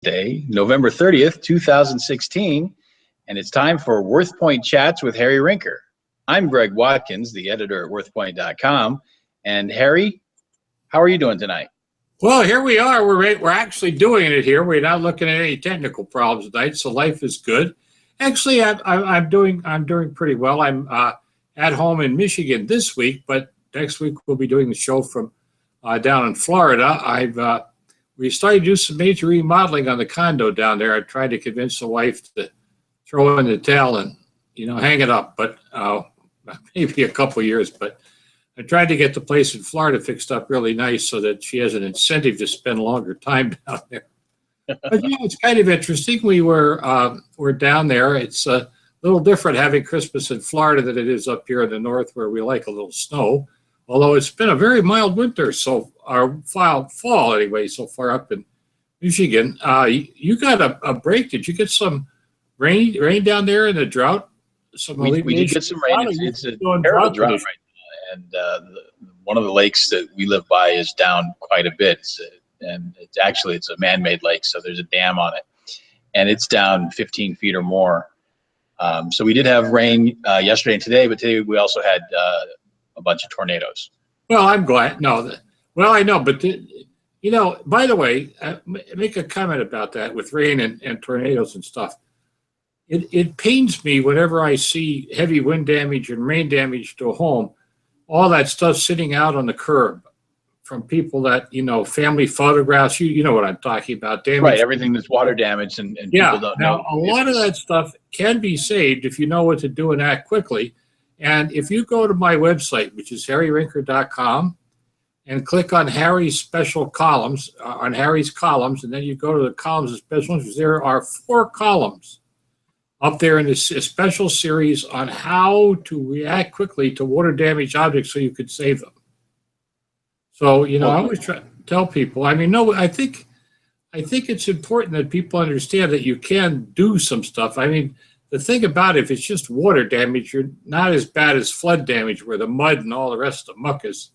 Wednesday, November 30th, 2016, and it's time for WorthPoint Chats with Harry Rinker. I'm Greg Watkins, the editor at WorthPoint.com. And Harry, how are you doing tonight? Well, here we are. We're actually doing it here. We're not looking at any technical problems tonight, so life is good. Actually, I'm doing pretty well. I'm at home in Michigan this week, but next week we'll be doing the show from down in Florida. We started to do some major remodeling on the condo down there. I tried to convince the wife to throw in the towel and hang it up, but maybe a couple years. But I tried to get the place in Florida fixed up really nice so that she has an incentive to spend longer time down there. But it's kind of interesting. We're down there. It's a little different having Christmas in Florida than it is up here in the north where we like a little snow. Although it's been a very mild winter, fall anyway, so far up in Michigan. You got a break. Did you get some rain down there in the drought? We did get some rain. It's a terrible drought right now. And one of the lakes that we live by is down quite a bit. It's a man-made lake, so there's a dam on it. And it's down 15 feet or more. So we did have rain yesterday and today, but today we also had a bunch of tornadoes. Well, I'm glad. Well, I know, but by the way, make a comment about that with rain and tornadoes and stuff. It pains me whenever I see heavy wind damage and rain damage to a home, all that stuff sitting out on the curb from people that, family photographs, you know what I'm talking about. Damage. Right, everything that's water damage and people don't know. Now, a lot of that stuff can be saved if you know what to do and act quickly. And if you go to my website, which is harryrinker.com, and click on Harry's special columns, on Harry's columns, and then you go to the columns of special interests, there are 4 columns up there in this special series on how to react quickly to water damaged objects so you could save them. So, I always try to tell people, I think it's important that people understand that you can do some stuff. The thing about it, if it's just water damage, you're not as bad as flood damage where the mud and all the rest of the muck is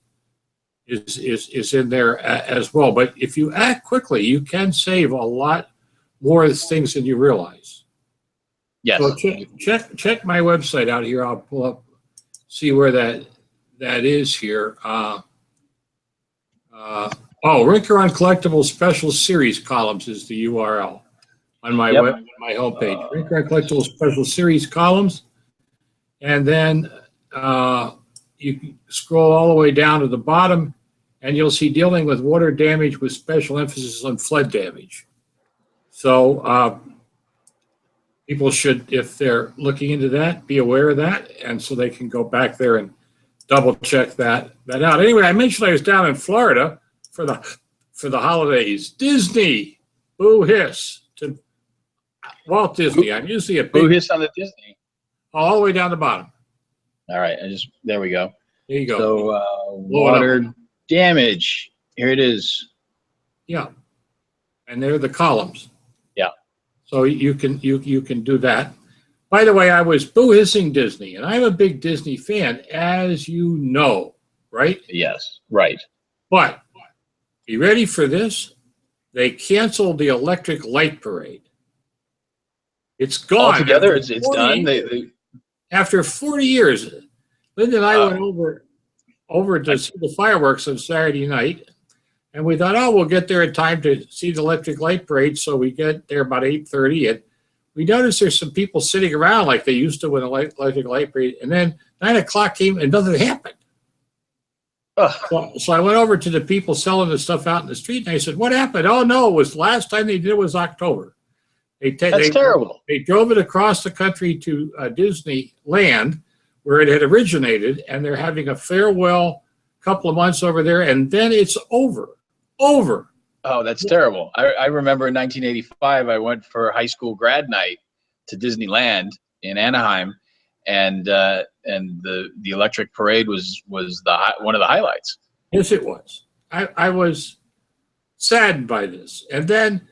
in there as well. But if you act quickly, you can save a lot more things than you realize. Yes. So check my website out here. I'll pull up, see where that is here. Rinker on Collectibles Special Series columns is the URL. On my my homepage, Rinker on Collectibles Special Series columns, and then you can scroll all the way down to the bottom, and you'll see dealing with water damage with special emphasis on flood damage. So people should, if they're looking into that, be aware of that, and so they can go back there and double check that out. Anyway, I mentioned I was down in Florida for the holidays. Disney, boo hiss to Walt Disney. I'm usually a big boo hiss on the Disney. All the way down the bottom. All right, there we go. There you go. So water damage. Here it is. Yeah, and there are the columns. Yeah. So you can do that. By the way, I was boo hissing Disney, and I'm a big Disney fan, as you know, right? Yes, right. But be ready for this. They canceled the electric light parade. It's gone. Altogether, it's done. After 40 years, Linda and I went over to see the fireworks on Saturday night, and we thought, we'll get there in time to see the electric light parade. So we get there about 8:30, and we noticed there's some people sitting around like they used to when the electric light parade, and then 9 o'clock came and nothing happened. So I went over to the people selling the stuff out in the street, and I said, what happened? Oh, no, it was last time they did it was October. That's terrible. They drove it across the country to Disneyland, where it had originated, and they're having a farewell couple of months over there, and then it's over. Oh, that's terrible. I remember in 1985, I went for high school grad night to Disneyland in Anaheim, and the electric parade was one of the highlights. Yes, it was. I was saddened by this, and then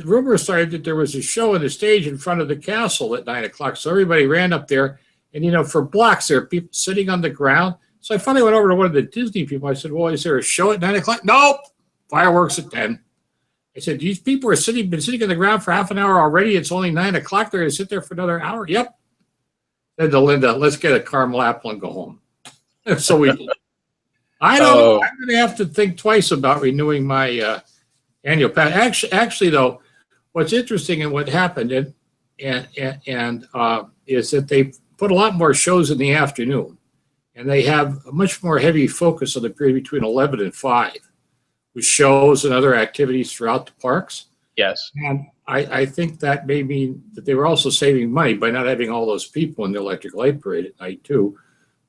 rumors started that there was a show on the stage in front of the castle at 9 o'clock. So everybody ran up there, and for blocks there are people sitting on the ground. So I finally went over to one of the Disney people. I said, well, is there a show at 9 o'clock? Nope. Fireworks at 10. I said, these people are been sitting on the ground for half an hour already. It's only 9 o'clock. They're going to sit there for another hour. Yep. Said to Linda, let's get a caramel apple and go home. So we did. I don't know. I'm going to have to think twice about renewing my annual pass. Actually, though, what's interesting and what happened is that they put a lot more shows in the afternoon, and they have a much more heavy focus on the period between 11 and 5, with shows and other activities throughout the parks. Yes. And I think that may mean that they were also saving money by not having all those people in the electric light parade at night too.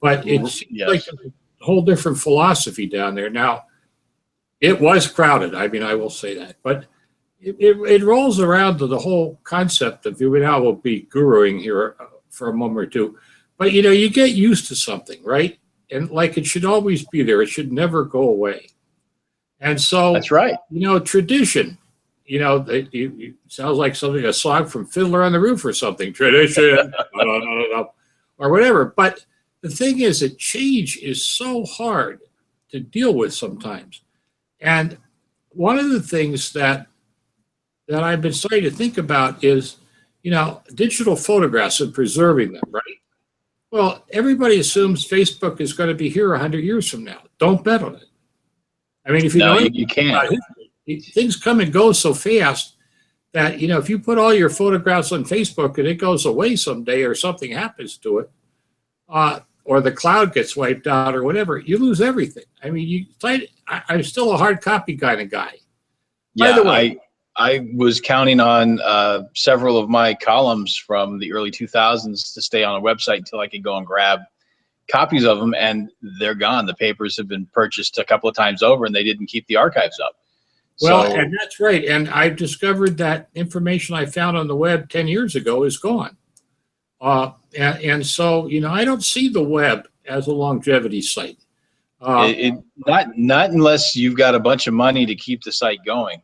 But it seems like a whole different philosophy down there. Now, it was crowded. I mean, I will say that. But it rolls around to the whole concept of, now we'll be guruing here for a moment or two. But, you get used to something, right? And like it should always be there. It should never go away. And so, that's right. Tradition, it sounds like a song from Fiddler on the Roof or something, tradition, or whatever. But the thing is that change is so hard to deal with sometimes. And one of the things that I've been starting to think about is, digital photographs and preserving them, right? Well, everybody assumes Facebook is going to be here 100 years from now. Don't bet on it. I mean, if you can't. Things come and go so fast that, if you put all your photographs on Facebook and it goes away someday or something happens to it, or the cloud gets wiped out or whatever, you lose everything. I mean, I'm still a hard copy kind of guy. Yeah, by the way, I was counting on several of my columns from the early 2000s to stay on a website until I could go and grab copies of them, and they're gone. The papers have been purchased a couple of times over, and they didn't keep the archives up. Well, and that's right. And I've discovered that information I found on the web 10 years ago is gone. And so, I don't see the web as a longevity site. Not unless you've got a bunch of money to keep the site going.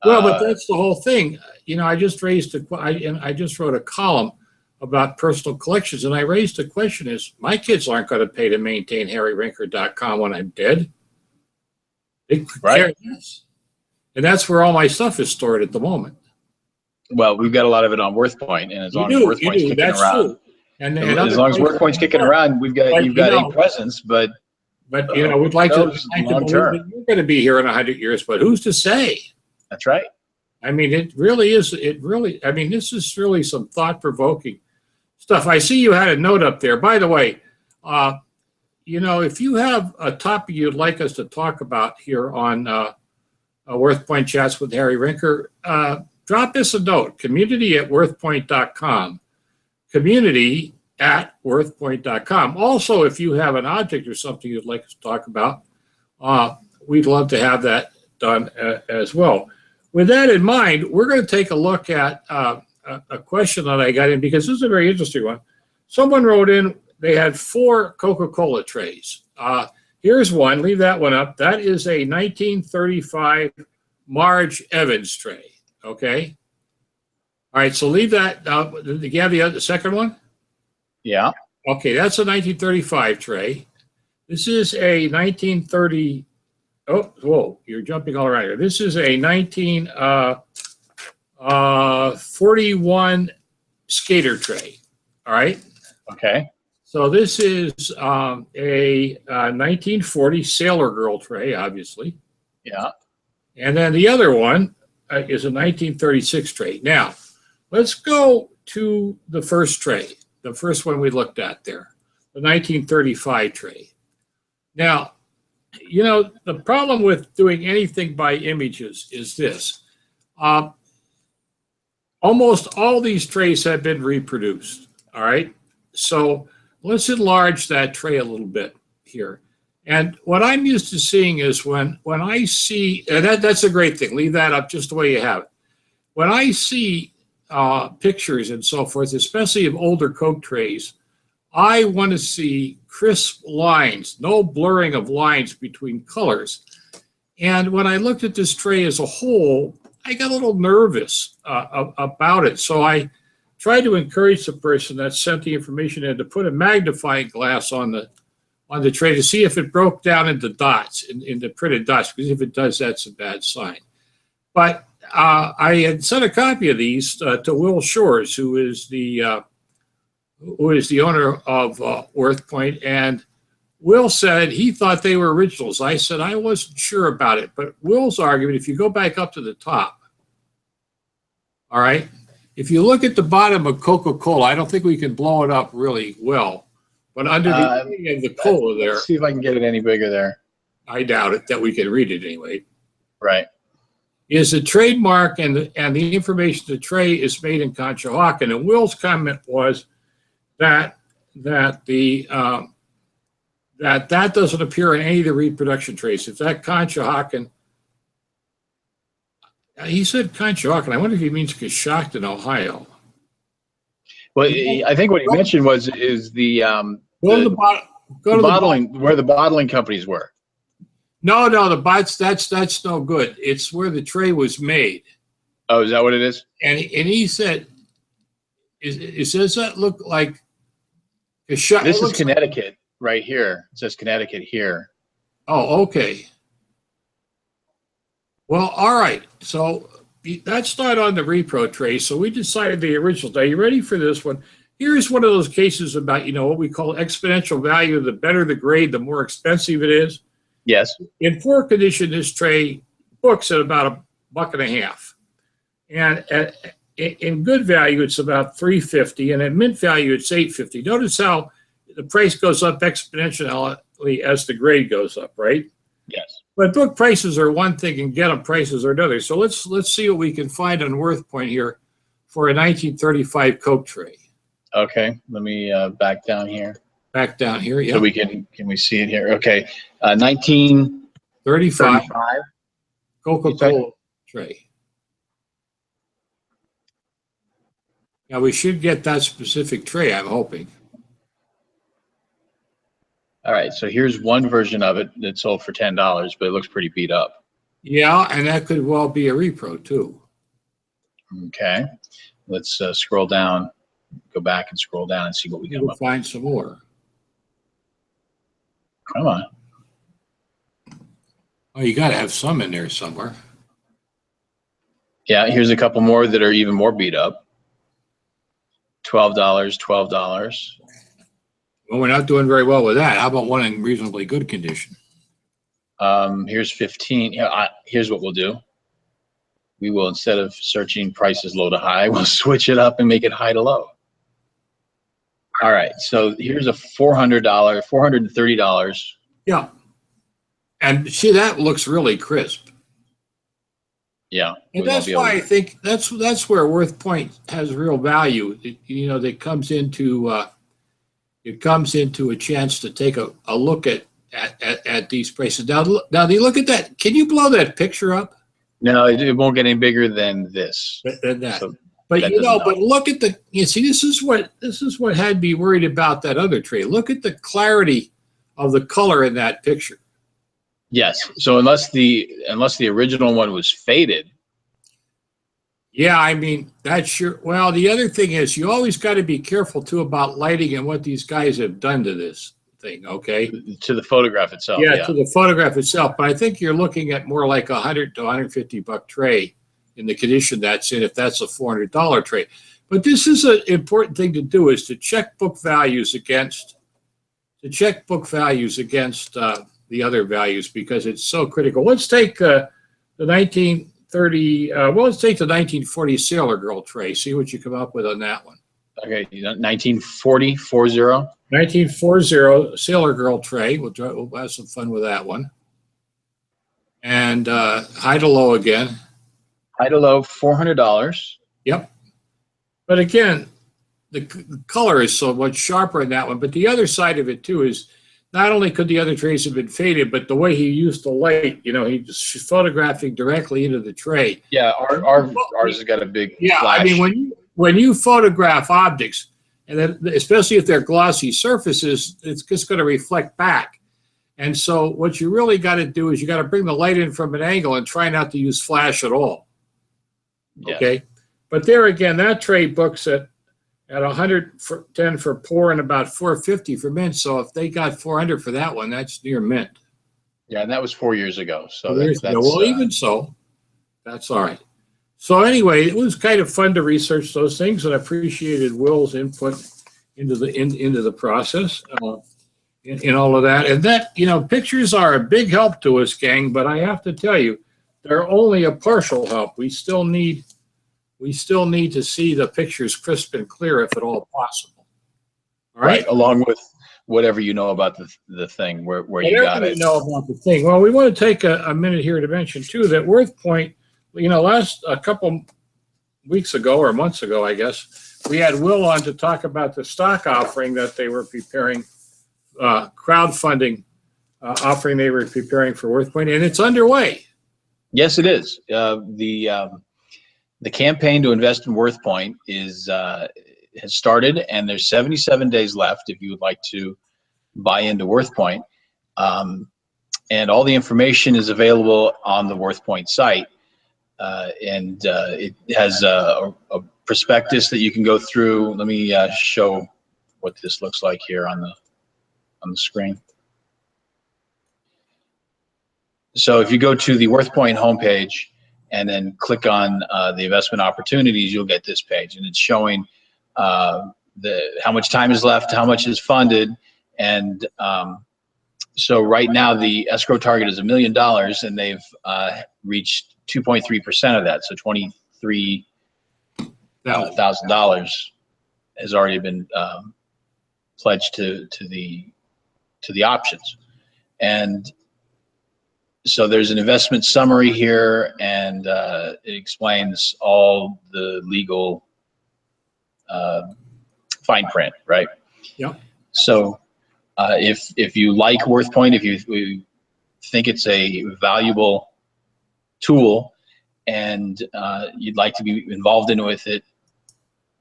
Well, but that's the whole thing. I just I just wrote a column about personal collections, and I raised the question is, my kids aren't going to pay to maintain harryrinker.com when I'm dead. They could care less. And that's where all my stuff is stored at the moment. Well, we've got a lot of it on WorthPoint, and as long as WorthPoint's kicking around, true. And as long as WorthPoint's kicking around, you've got a presence. But we'd like to believe that you're going to be here in 100 years. But who's to say? That's right. I mean, it really is. I mean, this is really some thought-provoking stuff. I see you had a note up there. By the way, if you have a topic you'd like us to talk about here on WorthPoint Chats with Harry Rinker, drop us a note, community@worthpoint.com, community@worthpoint.com. Also, if you have an object or something you'd like us to talk about, we'd love to have that done as well. With that in mind, we're going to take a look at a question that I got in, because this is a very interesting one. Someone wrote in, they had 4 Coca-Cola trays. Here's one, leave that one up. That is a 1935 Marge Evans tray, okay? All right, so leave that. Do you have the second one? Yeah. Okay, that's a 1935 tray. This is a 1930, oh, whoa, you're jumping all around here. This is a 1941 skater tray, all right? Okay. So this is a 1940 Sailor Girl tray, obviously. Yeah. And then the other one is a 1936 tray. Now, let's go to the first tray, the first one we looked at there, the 1935 tray. Now, the problem with doing anything by images is this. Almost all these trays have been reproduced, all right? So let's enlarge that tray a little bit here. And what I'm used to seeing is when I see, and that's a great thing, leave that up just the way you have it. When I see pictures and so forth, especially of older Coke trays, I want to see crisp lines, no blurring of lines between colors. And when I looked at this tray as a whole, I got a little nervous about it. So I tried to encourage the person that sent the information in to put a magnifying glass on the tray to see if it broke down into dots, into printed dots, because if it does, that's a bad sign. But I had sent a copy of these to Will Shores, who is the owner of WorthPoint, and Will said he thought they were originals. I said I wasn't sure about it, but Will's argument, if you go back up to the top, all right, if you look at the bottom of Coca-Cola, I don't think we can blow it up really well, but under the A of the cola there. Let's see if I can get it any bigger there. I doubt it that we can read it anyway. Right. Is the trademark and the information the tray is made in Conshohocken. And Will's comment was that that doesn't appear in any of the reproduction trays. If that Conshohocken, he said Conshohocken. I wonder if he means Coshocton, Ohio. Well, I think what he mentioned is the bottling where the bottling companies were. No, the bots. That's no good. It's where the tray was made. Oh, is that what it is? And he said, does that look like Coshocton? This is Connecticut right here. It says Connecticut here. Oh, okay. Well, all right. So that's not on the repro tray. So we decided the original. Are you ready for this one? Here's one of those cases about, what we call exponential value. The better the grade, the more expensive it is. Yes. In poor condition, this tray books at about $1.50. And in good value, it's about $3.50. And at mint value, it's $8.50. Notice how the price goes up exponentially as the grade goes up, right? Yes. But book prices are one thing and get them prices are another. So let's see what we can find on WorthPoint here for a 1935 Coke tray. Okay, let me back down here. Back down here, yeah. So we can we see it here? Okay, 1935 Coca-Cola tray. Now we should get that specific tray, I'm hoping. All right, so here's one version of it that sold for $10, but it looks pretty beat up. Yeah, and that could well be a repro too. Okay, let's scroll down, go back and scroll down and see what we can find some more. Come on. Oh, you got to have some in there somewhere. Yeah, here's a couple more that are even more beat up. $12, $12. Well, we're not doing very well with that. How about one in reasonably good condition? Here's 15. Here's what we'll do. We will, instead of searching prices low to high, we'll switch it up and make it high to low. All right, so here's a $430. Yeah. And see, that looks really crisp. Yeah. And that's why I think that's where WorthPoint has real value. That comes into a chance to take a look at these prices. Now you look at that. Can you blow that picture up? No, it won't get any bigger than this. Than that. So but but look at this is what had me worried about that other tray. Look at the clarity of the color in that picture. Yes. So unless the original one was faded. Yeah, I mean, that's well, the other thing is you always got to be careful too about lighting and what these guys have done to this thing, okay? To the photograph itself. Yeah, to the photograph itself. But I think you're looking at more like $100 to $150 tray in the condition that's in, if that's a $400 tray. But this is an important thing to do, is to check book values against the other values, because it's so critical. Let's take the 1940 Sailor Girl tray. See what you come up with on that one. Okay, 1940, 1940 Sailor Girl tray. We'll have some fun with that one. And high to low again. High to low, $400. Yep. But again, the color is so much sharper in that one. But the other side of it too is, not only could the other trays have been faded, but the way he used the light, he's photographing directly into the tray. Yeah, ours has got a big flash. I mean, when you photograph objects, and then especially if they're glossy surfaces, it's just going to reflect back. And so what you really got to do is you got to bring the light in from an angle and try not to use flash at all. Yeah. Okay, but there again, that tray books at 110 for poor and about 450 for mint. So if they got 400 for that one, that's near mint. Yeah, and that was 4 years ago. So well, even so, that's all right. So anyway, it was kind of fun to research those things, and I appreciated Will's input into the process in all of that. And that, pictures are a big help to us, gang. But I have to tell you, they're only a partial help. We still need to see the pictures crisp and clear, if at all possible. All right. Along with whatever you know about the thing where you got it. You know about the thing. Well, we want to take a minute here to mention too that WorthPoint. Last a couple weeks ago or months ago, I guess, we had Will on to talk about the stock offering that they were preparing, crowdfunding offering they were preparing for WorthPoint, and it's underway. Yes, it is. The campaign to invest in WorthPoint has started, and there's 77 days left if you would like to buy into WorthPoint. And all the information is available on the WorthPoint site. And it has a prospectus that you can go through. Let me show what this looks like here on the screen. So if you go to the WorthPoint homepage and then click on the investment opportunities, you'll get this page, and it's showing how much time is left, how much is funded, and so right now the escrow target is $1 million, and they've reached 2.3% of that, so $23,000 has already been pledged to the options. And so there's an investment summary here, and it explains all the legal fine print, right? Yeah. So if you like WorthPoint, if you think it's a valuable tool, and you'd like to be involved with it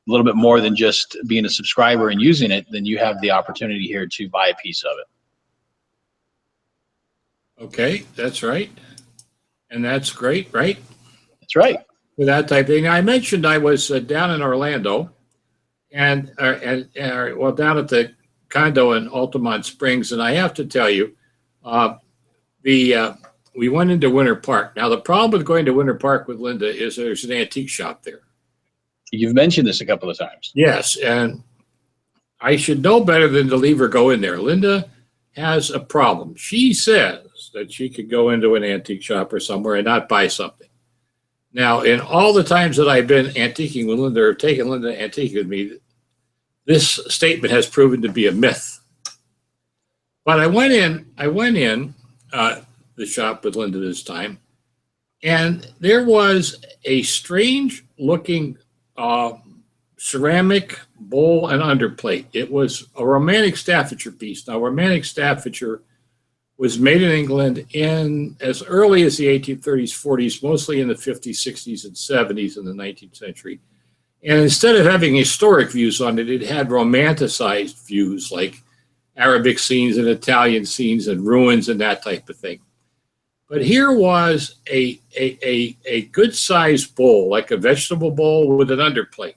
a little bit more than just being a subscriber and using it, then you have the opportunity here to buy a piece of it. Okay, that's right. And that's great, right? That's right. For that type of thing. I mentioned I was down in Orlando, and down at the condo in Altamont Springs, and I have to tell you, we went into Winter Park. Now, the problem with going to Winter Park with Linda is there's an antique shop there. You've mentioned this a couple of times. Yes, and I should know better than to leave her go in there. Linda has a problem. She says that she could go into an antique shop or somewhere and not buy something. Now, in all the times that I've been antiquing with Linda or taken Linda antiquing with me, this statement has proven to be a myth. But I went in the shop with Linda this time, and there was a strange looking ceramic bowl and underplate. It was a romantic Staffordshire piece. Now, romantic Staffordshire was made in England in as early as the 1830s, 40s, mostly in the 50s, 60s, and 70s in the 19th century. And instead of having historic views on it, it had romanticized views like Arabic scenes and Italian scenes and ruins and that type of thing. But here was a good-sized bowl, like a vegetable bowl with an underplate.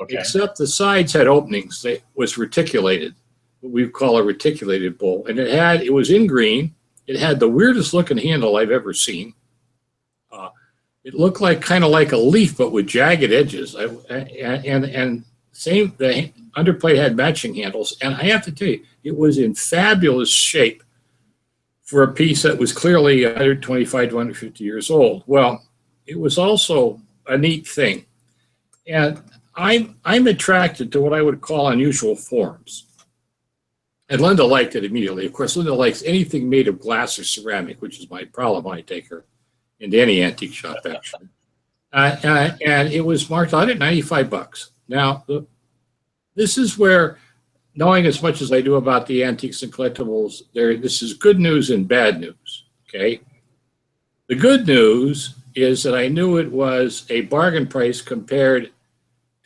Okay. Except the sides had openings. It was reticulated, what we call a reticulated bowl. And it was in green. It had the weirdest looking handle I've ever seen. It looked kind of like a leaf, but with jagged edges. And same, the underplate had matching handles. And I have to tell you, it was in fabulous shape for a piece that was clearly 125 to 150 years old. Well, it was also a neat thing. And I'm attracted to what I would call unusual forms. And Linda liked it immediately. Of course, Linda likes anything made of glass or ceramic, which is my problem. I take her into any antique shop, actually. And it was marked $195. Now, this is where, knowing as much as I do about the antiques and collectibles, this is good news and bad news, okay? The good news is that I knew it was a bargain price compared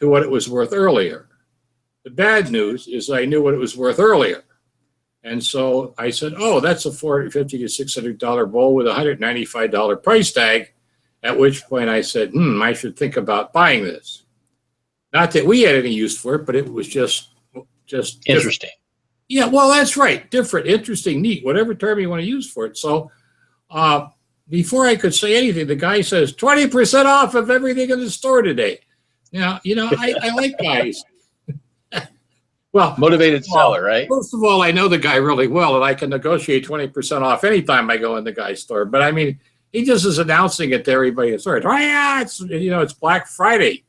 to what it was worth earlier. The bad news is I knew what it was worth earlier. And so I said, oh, that's a $450 to $600 bowl with a $195 price tag, at which point I said, I should think about buying this. Not that we had any use for it, but it was just interesting. Different. Yeah, well, that's right. Different, interesting, neat, whatever term you want to use for it. So before I could say anything, the guy says 20% off of everything in the store today. Now, I like guys. Well, motivated seller, right? First of all, I know the guy really well, and I can negotiate 20% off anytime I go in the guy's store. But I mean, he just is announcing it to everybody in the store. Oh yeah, it's Black Friday.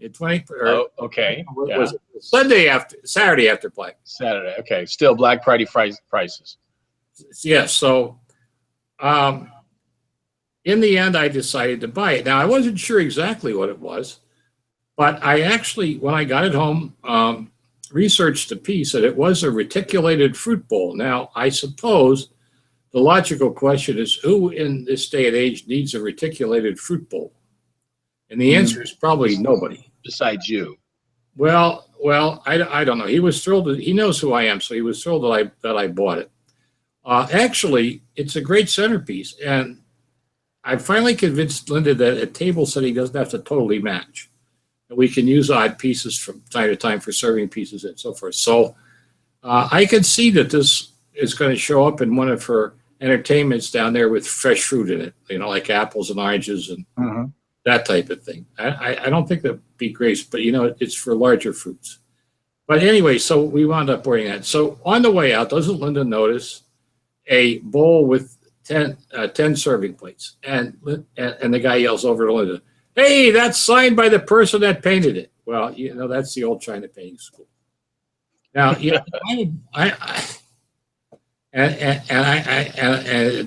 Okay. Was it Saturday after Black? Saturday. Okay. Still Black Friday prices. Yes. So, in the end, I decided to buy it. Now, I wasn't sure exactly what it was, but I actually, when I got it home, researched a piece that it was a reticulated fruit bowl. Now, I suppose the logical question is, who in this day and age needs a reticulated fruit bowl? And the answer is probably nobody. Besides you. Well, I don't know. He was thrilled. He knows who I am, so he was thrilled that I bought it. Actually, it's a great centerpiece, and I finally convinced Linda that a table setting doesn't have to totally match. We can use odd pieces from time to time for serving pieces and so forth. So I can see that this is going to show up in one of her entertainments down there with fresh fruit in it, like apples and oranges and that type of thing. I don't think that'd be great, but it's for larger fruits. But anyway, so we wound up wearing that. So on the way out, doesn't Linda notice a bowl with 10 serving plates? And the guy yells over to Linda, "Hey, that's signed by the person that painted it." Well, that's the old China painting school. Now, and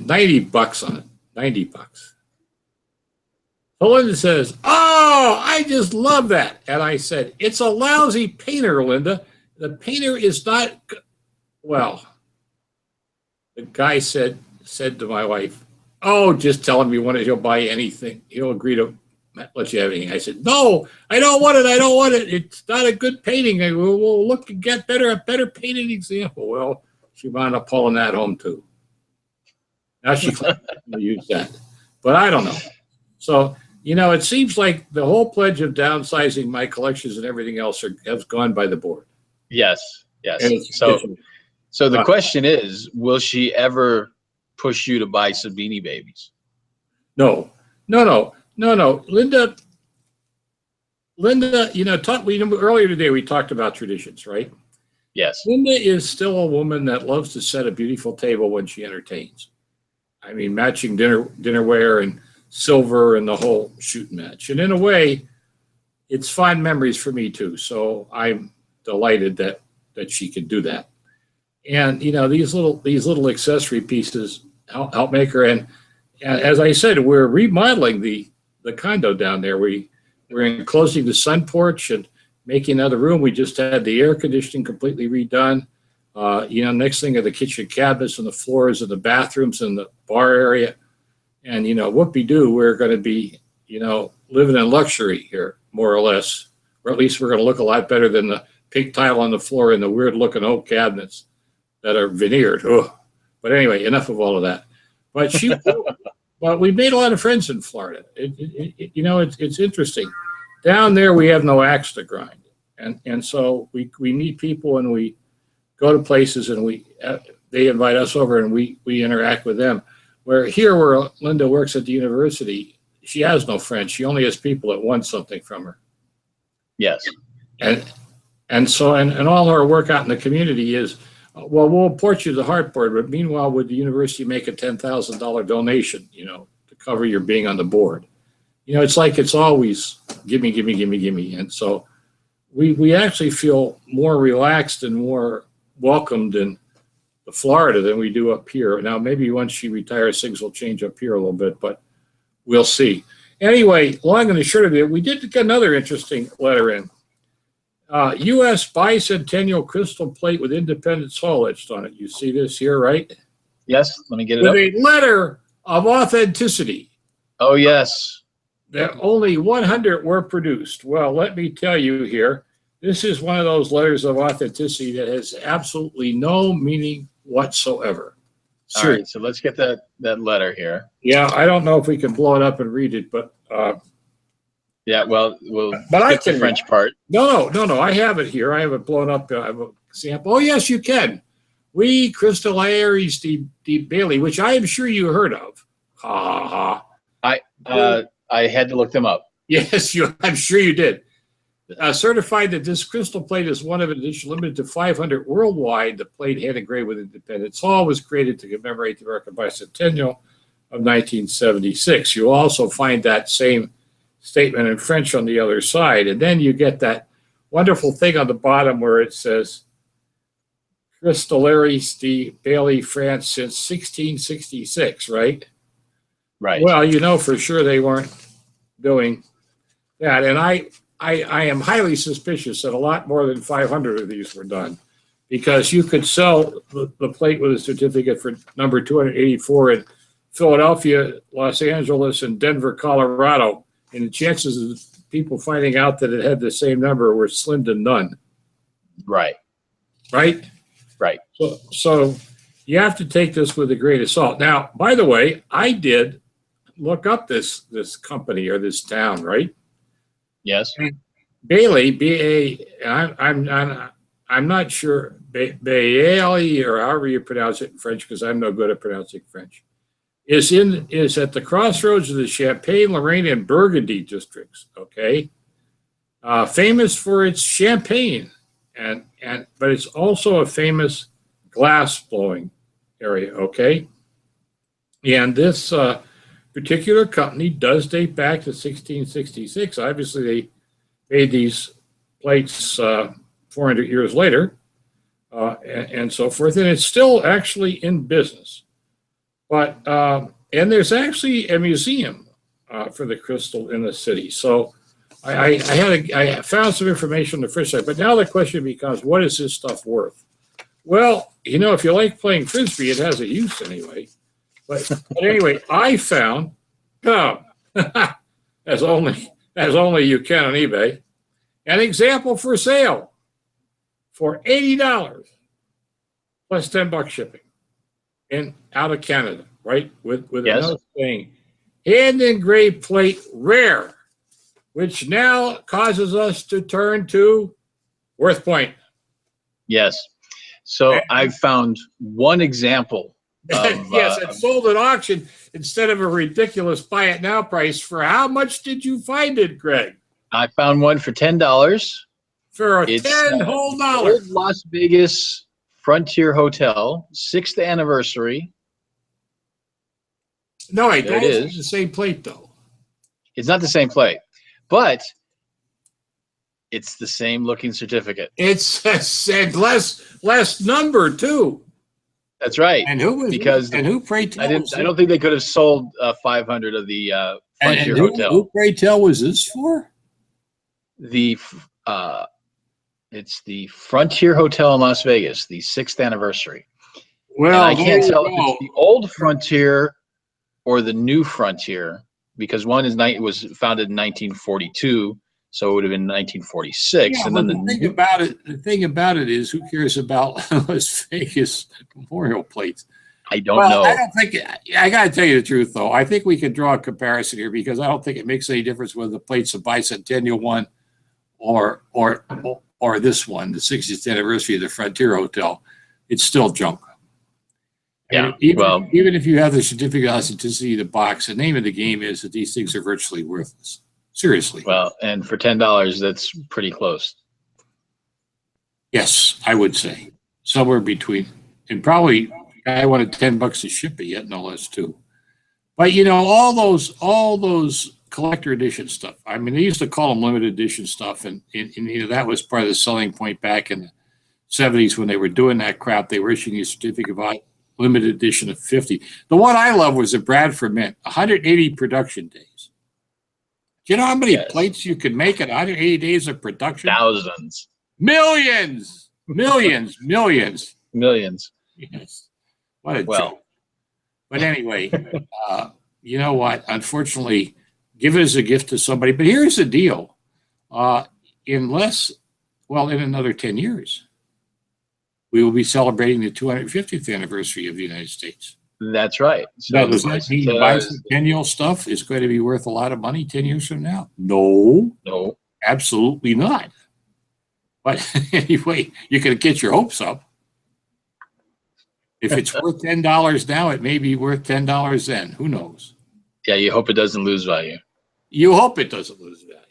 $90 on it, $90. So Linda says, "Oh, I just love that." And I said, "It's a lousy painter, Linda. The painter is not well." The guy said to my wife, "Oh, just tell him you want it. He'll buy anything. He'll agree to let you have anything." I said, "No, I don't want it. I don't want it. It's not a good painting. We'll look and get a better painted example." Well, she wound up pulling that home too. Now she claims to use that, but I don't know. So, it seems like the whole pledge of downsizing my collections and everything else has gone by the board. Yes. So the question is, will she ever push you to buy some Beanie Babies? No. Linda, earlier today we talked about traditions, right? Yes. Linda is still a woman that loves to set a beautiful table when she entertains. I mean, matching dinnerware and silver and the whole shoot match. And in a way, it's fond memories for me too. So I'm delighted that she could do that. And these little accessory pieces help make her. And as I said, we're remodeling the condo down there. We're enclosing the sun porch and making another room. We just had the air conditioning completely redone. Next thing are the kitchen cabinets and the floors and the bathrooms and the bar area. And whoopee-doo, we're going to be living in luxury here, more or less, or at least we're going to look a lot better than the pink tile on the floor and the weird-looking oak cabinets that are veneered. Ugh. But anyway, enough of all of that. But but we made a lot of friends in Florida. It's interesting. Down there, we have no axe to grind, and so we meet people and we go to places and they invite us over and we interact with them. Where Linda works at the university, she has no friends. She only has people that want something from her. Yes. And so all her work out in the community is, well, we'll import you the hardboard, but meanwhile, would the university make a $10,000 donation, to cover your being on the board? It's like it's always gimme. And so we actually feel more relaxed and more welcomed in Florida than we do up here. Now, maybe once she retires, things will change up here a little bit, but we'll see. Anyway, long and the short of it, we did get another interesting letter in. U.S. Bicentennial crystal plate with Independence Hall etched on it. You see this here, right? Yes, let me get it with up. With a letter of authenticity. Oh, yes. That only 100 were produced. Well, let me tell you here, this is one of those letters of authenticity that has absolutely no meaning whatsoever. All right, so let's get that letter here. Yeah, I don't know if we can blow it up and read it, but yeah, well, we'll but skip the French part. No, I have it here. I have it blown up. I have a sample. Oh, yes, you can. We Crystal Aries de Bailey, which I am sure you heard of, I had to look them up. Yes, I'm sure you did. Certified that this crystal plate is one of an edition limited to 500 worldwide. The plate hand engraved with Independence Hall was created to commemorate the American Bicentennial of 1976. You'll also find that same statement in French on the other side. And then you get that wonderful thing on the bottom where it says, Cristaleries de Bailey, France since 1666, right? Right. Well, you know for sure they weren't doing that. And I am highly suspicious that a lot more than 500 of these were done, because you could sell the plate with a certificate for number 284 in Philadelphia, Los Angeles, and Denver, Colorado, and the chances of people finding out that it had the same number were slim to none. Right. Right? Right. So you have to take this with a grain of salt. Now, by the way, I did look up this company or this town, right? Yes. Bailey, I'm not sure, Bailey, or however you pronounce it in French, because I'm no good at pronouncing French, is at the crossroads of the Champagne, Lorraine, and Burgundy districts. Okay, famous for its champagne, but it's also a famous glass blowing area. Okay, and this particular company does date back to 1666. Obviously, they made these plates 400 years later, and so forth, and it's still actually in business. But and there's actually a museum for the crystal in the city. So I found some information on the first side, but now the question becomes, what is this stuff worth? Well, you know, if you like playing frisbee, it has a use anyway. But anyway, I found, as only you can on eBay, an example for sale for $80 plus $10 shipping, and out of Canada, right? With yes. a note saying, hand engraved plate rare, which now causes us to turn to WorthPoint. Yes. So I found one example. Yes, it sold at auction instead of a ridiculous buy it now price. For how much did you find it, Greg? I found one for $10. For $10 whole dollars. Old Las Vegas Frontier Hotel, 6th anniversary. No, it is the same plate though. It's not the same plate, but it's the same looking certificate. It's less number too. That's right. And who pray tell? I don't think they could have sold 500 of the Frontier Hotel. Who pray tell was this for? It's the Frontier Hotel in Las Vegas, the 6th anniversary. Well, and I can't tell if it's the old Frontier or the new Frontier, because one was founded in 1942, so it would have been 1946. Yeah, and then the thing about it is, who cares about Las Vegas memorial plates? I don't know. I don't think. I got to tell you the truth, though. I think we could draw a comparison here, because I don't think it makes any difference whether the plate's a Bicentennial one or this one, the 60th anniversary of the Frontier Hotel. It's still junk. Yeah. Even if you have the certificate of authenticity of the box, the name of the game is that these things are virtually worthless. Seriously. Well, and for $10, that's pretty close. Yes, I would say somewhere between, and probably I wanted $10 to ship it yet, no less too. But you know, all those collector edition stuff. I mean, they used to call them limited edition stuff, and you know, that was part of the selling point back in the 70s when they were doing that crap. They were issuing a certificate of limited edition of 50. The one I love was the Bradford Mint, 180 production days. Do you know how many plates you can make in 180 days of production? Thousands. Millions. Millions. Millions. Millions. Yes. What a joke. But anyway, you know what? Unfortunately, give it as a gift to somebody. But here's the deal. In another 10 years, we will be celebrating the 250th anniversary of the United States. That's right. So now, does that mean the Bicentennial stuff is going to be worth a lot of money 10 years from now? No. No. Absolutely not. But anyway, you can get your hopes up. If it's worth $10 now, it may be worth $10 then. Who knows? Yeah, you hope it doesn't lose value. You hope it doesn't lose value.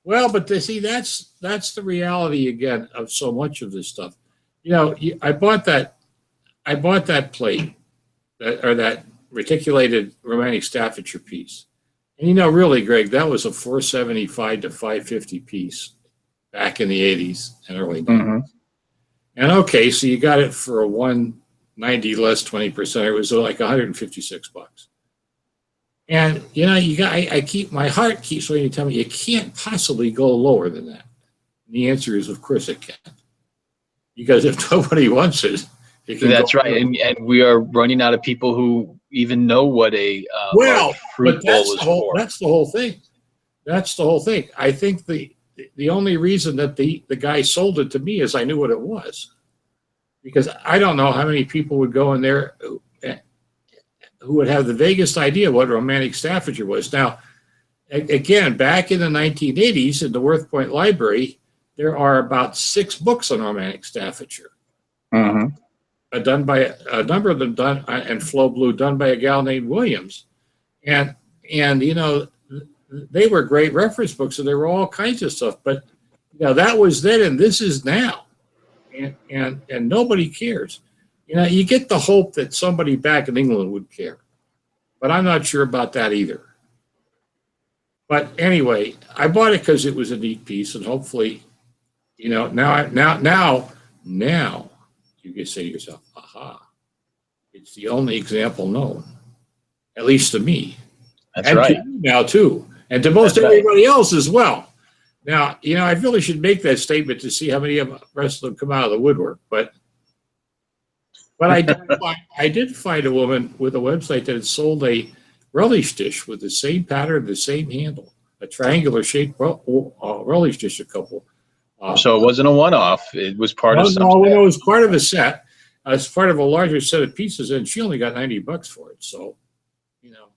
Well, but see, that's the reality again of so much of this stuff. I bought that plate or that reticulated romantic Staffordshire piece, and really, Greg, that was a $475 to $550 piece back in the '80s and early '90s. Mm-hmm. And okay, so you got it for a 190 less 20%. It was like $156. And my heart keeps wanting to tell me you can't possibly go lower than that. And the answer is, of course it can, because if nobody wants it, that's right. And we are running out of people who even know what a fruit bowl is for. That's the whole thing. That's the whole thing. I think the only reason that the guy sold it to me is I knew what it was, because I don't know how many people would go in there who would have the vaguest idea what romantic Staffordshire was. Now, again, back in the 1980s in the WorthPoint Library, there are about 6 books on romantic Staffordshire. Mm-hmm. Done by a number of them and Flow Blue, done by a gal named Williams. And they were great reference books, and there were all kinds of stuff. But that was then, and this is now, and nobody cares. You get the hope that somebody back in England would care, but I'm not sure about that either. But anyway, I bought it because it was a neat piece, and hopefully, now you can say to yourself, "Aha! It's the only example known, at least to me." That's and right. To you now too, and to most everybody else as well. Now, I really should make that statement to see how many of the rest of them come out of the woodwork, but I did find a woman with a website that had sold a relish dish with the same pattern, the same handle, a triangular shaped relish dish, a couple. So it wasn't a one-off. It was part of something. No, it was part of a set. It's part of a larger set of pieces, and she only got $90 for it. So,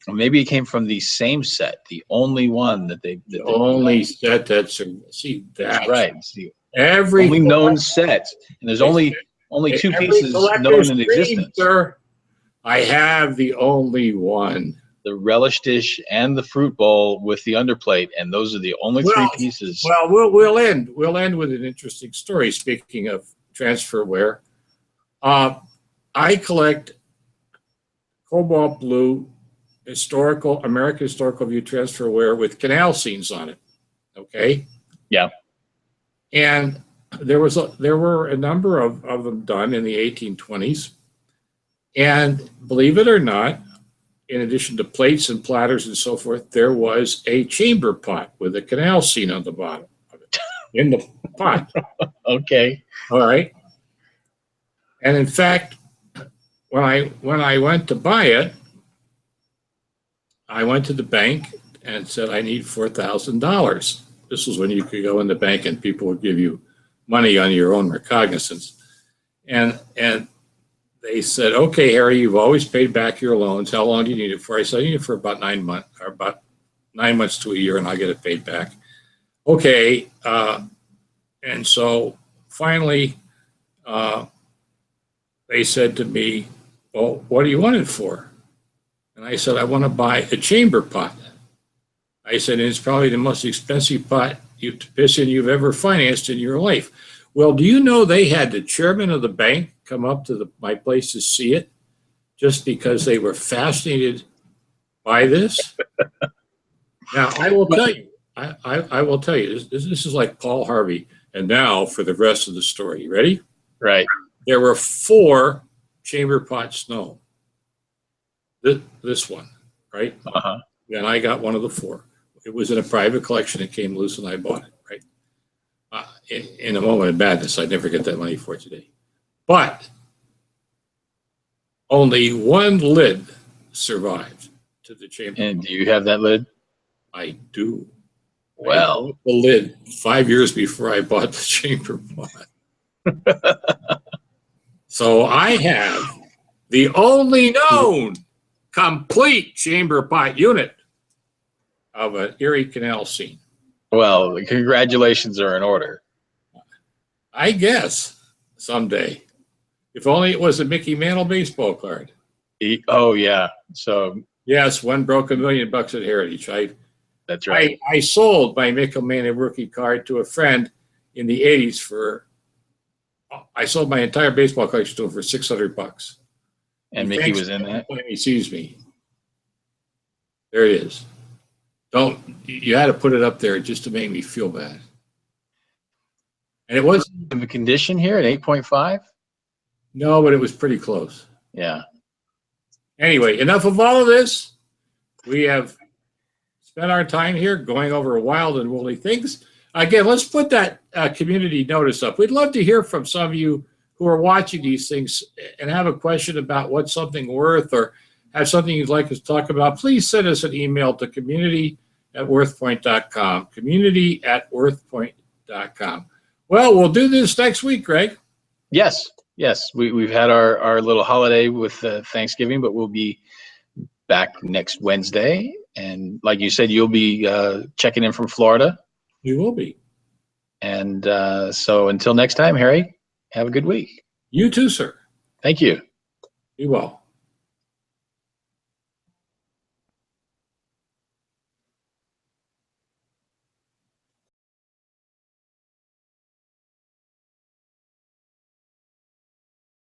Or maybe it came from the same set, the only one that they. Only set that's right. It's the every only known set, and there's only 2 pieces known in existence. Sir, I have the only one. The relish dish and the fruit bowl with the underplate, and those are the only 3 pieces. Well, we'll end with an interesting story. Speaking of transferware, I collect cobalt blue American historical view transferware with canal scenes on it. Okay. Yeah. And there were a number of them done in the 1820s, and believe it or not, in addition to plates and platters and so forth, there was a chamber pot with a canal scene on the bottom of it, in the pot. Okay. All right. And in fact, when I went to buy it, I went to the bank and said, I need $4,000. This was when you could go in the bank and people would give you money on your own recognizance. And they said, okay, Harry, you've always paid back your loans. How long do you need it for? I said, I need it for about 9 months, or about 9 months to a year, and I'll get it paid back. Okay. And so finally, they said to me, well, what do you want it for? And I said, I want to buy a chamber pot. I said, it's probably the most expensive pot you've ever financed in your life. Well, do you know they had the chairman of the bank come up to my place to see it just because they were fascinated by this? Now, I will tell you, I will tell you, this is like Paul Harvey. And now for the rest of the story. You ready? Right. There were 4 chamber pots known. This one, right? Uh-huh. And I got one of the 4. It was in a private collection. It came loose and I bought it, right? In a moment of madness, I'd never get that money for it today. But only 1 lid survived to the chamber. And do you have that lid? I do. Well, I bought the lid 5 years before I bought the chamber pot. So I have the only known complete chamber pot unit of an Erie Canal scene. Well, congratulations are in order. I guess someday. If only it was a Mickey Mantle baseball card. Oh, yeah. So Yes, one broke $1 million at Heritage. That's right. I sold my Michelmania rookie card to a friend in the 80s for. I sold my entire baseball collection to him for $600. And Mickey was in that. He sees me. There it is. You had to put it up there just to make me feel bad. And it was in the condition here at 8.5. No, but it was pretty close. Yeah. Anyway, enough of all of this. We have spent our time here going over wild and woolly things. Again, let's put that community notice up. We'd love to hear from some of you who are watching these things and have a question about what's something worth or have something you'd like us to talk about. Please send us an email to community@worthpoint.com, community@worthpoint.com. Well, we'll do this next week, Greg. Yes. We've had our little holiday with Thanksgiving, but we'll be back next Wednesday. And like you said, you'll be checking in from Florida. We will be. And so until next time, Harry, have a good week. You too, sir. Thank you. Be well.